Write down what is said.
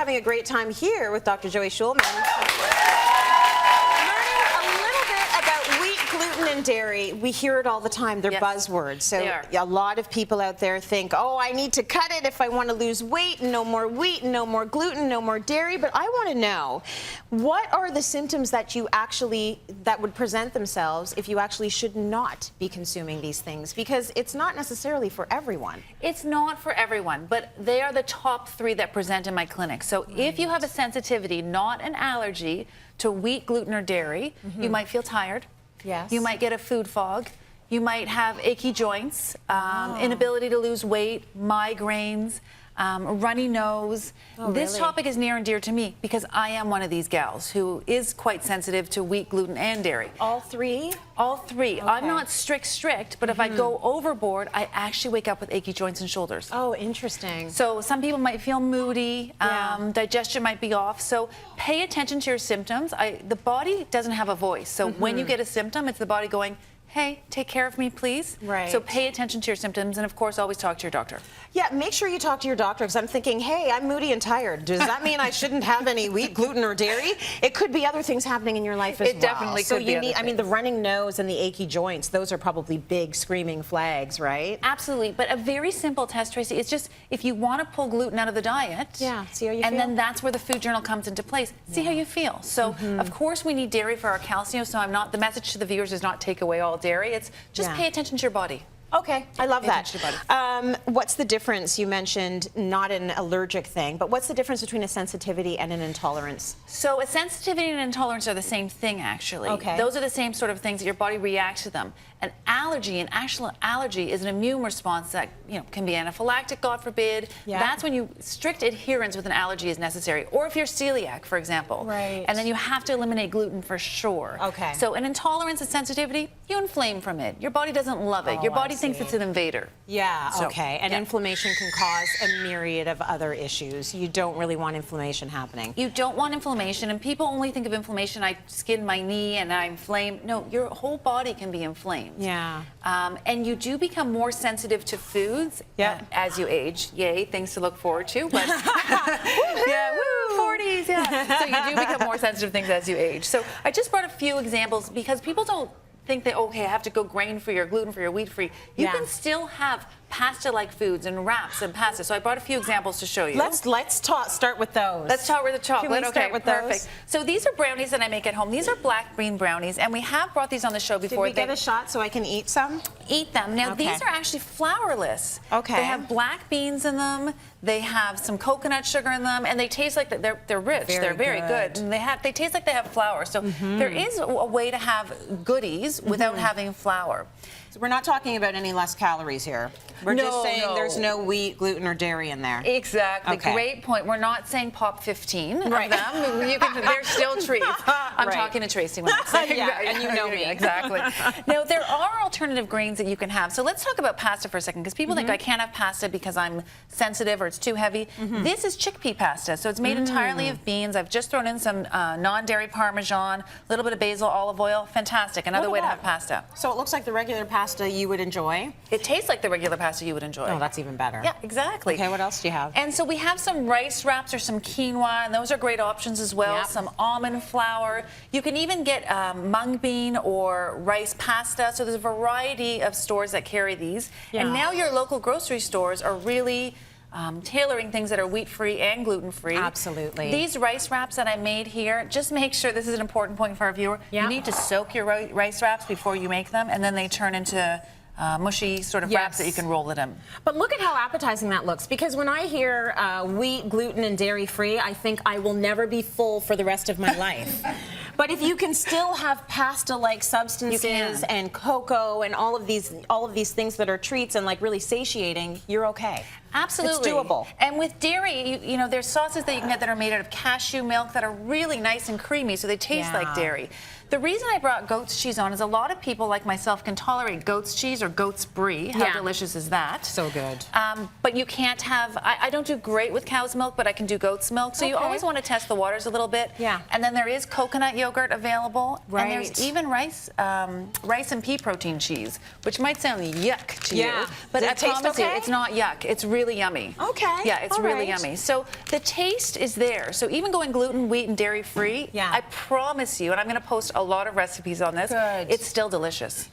having a great time here with Dr. Joey Shulman. Gluten and dairy, we hear it all the time. They're buzzwords. So a lot of people out there think, oh, I need to cut it if I want to lose weight, no more wheat, no more gluten, no more dairy. But I want to know, what are the symptoms that that would present themselves if you actually should not be consuming these things? Because it's not necessarily for everyone. It's not for everyone, but they are the top 3 that present in my clinic. So if you have a sensitivity, not an allergy, to wheat, gluten, or dairy, you might feel tired. Yes. You might get a food fog. You might have achy joints, inability to lose weight, migraines, runny nose. This topic is near and dear to me because I am one of these gals who is quite sensitive to wheat, gluten, and dairy. All 3? All 3. Okay. I'm not strict, but if I go overboard, I actually wake up with achy joints and shoulders. Oh, interesting. So some people might feel moody, digestion might be off. So pay attention to your symptoms. The body doesn't have a voice. So when you get a symptom, it's the body going, hey, take care of me, please. Right. So pay attention to your symptoms, and of course, always talk to your doctor. Yeah, make sure you talk to your doctor, because I'm thinking, hey, I'm moody and tired. Does that mean I shouldn't have any wheat, gluten, or dairy? It could be other things happening in your life as well. It definitely could be other things. I mean, the running nose and the achy joints, those are probably big screaming flags, right? Absolutely, but a very simple test, Tracy, it's just if you want to pull gluten out of the diet, see how you feel. And then that's where the food journal comes into place. See how you feel. So, of course, we need dairy for our calcium, so the message to the viewers is not take away all dairy. It's just pay attention to your body. Okay, I love that. What's the difference? You mentioned not an allergic thing, but what's the difference between a sensitivity and an intolerance? So a sensitivity and an intolerance are the same thing, actually. Okay. Those are the same sort of things that your body reacts to them. An actual allergy is an immune response that can be anaphylactic, God forbid. That's when strict adherence with an allergy is necessary. Or if you're celiac, for example. Right. And then you have to eliminate gluten for sure. Okay. So an intolerance, a sensitivity, you inflame from it. Your body doesn't love it. Your body thinks it's an invader. Yeah, okay. And inflammation can cause a myriad of other issues. You don't really want inflammation happening. You don't want inflammation, and people only think of inflammation, I skinned my knee and I inflamed. No, your whole body can be inflamed. Yeah. And you do become more sensitive to foods as you age. Yay, things to look forward to. But yeah, woo, 40s, yeah. So you do become more sensitive to things as you age. So I just brought a few examples because people don't think that, okay, I have to go grain-free or gluten-free or wheat-free. You can still have pasta-like foods and wraps and pasta. So I brought a few examples to show you. Let's start with those. Let's start with the chocolate. Can we start with perfect. Those? So these are brownies that I make at home. These are black bean brownies, and we have brought these on the show before. Did we get a shot so I can eat some? Eat them. Now these are actually flourless. Okay. They have black beans in them. They have some coconut sugar in them, and they taste like they're rich. They're very good. And they taste like they have flour. So there is a way to have goodies without having flour. So we're not talking about any less calories here. We're just saying there's no wheat, gluten, or dairy in there. Exactly. Okay. Great point. We're not saying pop 15 of them. They're still treats. I'm talking to Tracy when I'm saying that. And you know me. Exactly. Now, there are alternative grains that you can have. So let's talk about pasta for a second, because people think I can't have pasta because I'm sensitive or it's too heavy. This is chickpea pasta. So it's made entirely of beans. I've just thrown in some non-dairy Parmesan, a little bit of basil, olive oil. Fantastic. Another way to have pasta. So it looks like the regular pasta you would enjoy. It tastes like the regular pasta you would enjoy. Oh, that's even better. Yeah, exactly. Okay, what else do you have? And so we have some rice wraps or some quinoa, and those are great options as well. Some almond flour. You can even get mung bean or rice pasta. So there's a variety of stores that carry these. And now your local grocery stores are really tailoring things that are wheat-free and gluten-free. Absolutely. These rice wraps that I made here, just make sure, this is an important point for our viewer, you need to soak your rice wraps before you make them, and then they turn into mushy sort of wraps that you can roll it in. But look at how appetizing that looks, because when I hear wheat, gluten, and dairy-free, I think I will never be full for the rest of my life. But if you can still have pasta-like substances and cocoa and all of these things that are treats and like really satiating, you're okay. Absolutely. It's doable. And with dairy, you know, there's sauces that you can get that are made out of cashew milk that are really nice and creamy, so they taste like dairy. The reason I brought goat's cheese on is a lot of people like myself can tolerate goat's cheese or goat's brie. How delicious is that? So good. But you can't have, I don't do great with cow's milk, but I can do goat's milk. So you always want to test the waters a little bit. Yeah. And then there is coconut yogurt available. Right. And there's even rice and pea protein cheese, which might sound yuck to you. But I promise you, it's not yuck. It's really really yummy. Okay. Yeah, it's really yummy. So the taste is there. So even going gluten, wheat, and dairy free, I promise you, and I'm going to post a lot of recipes on this, it's still delicious.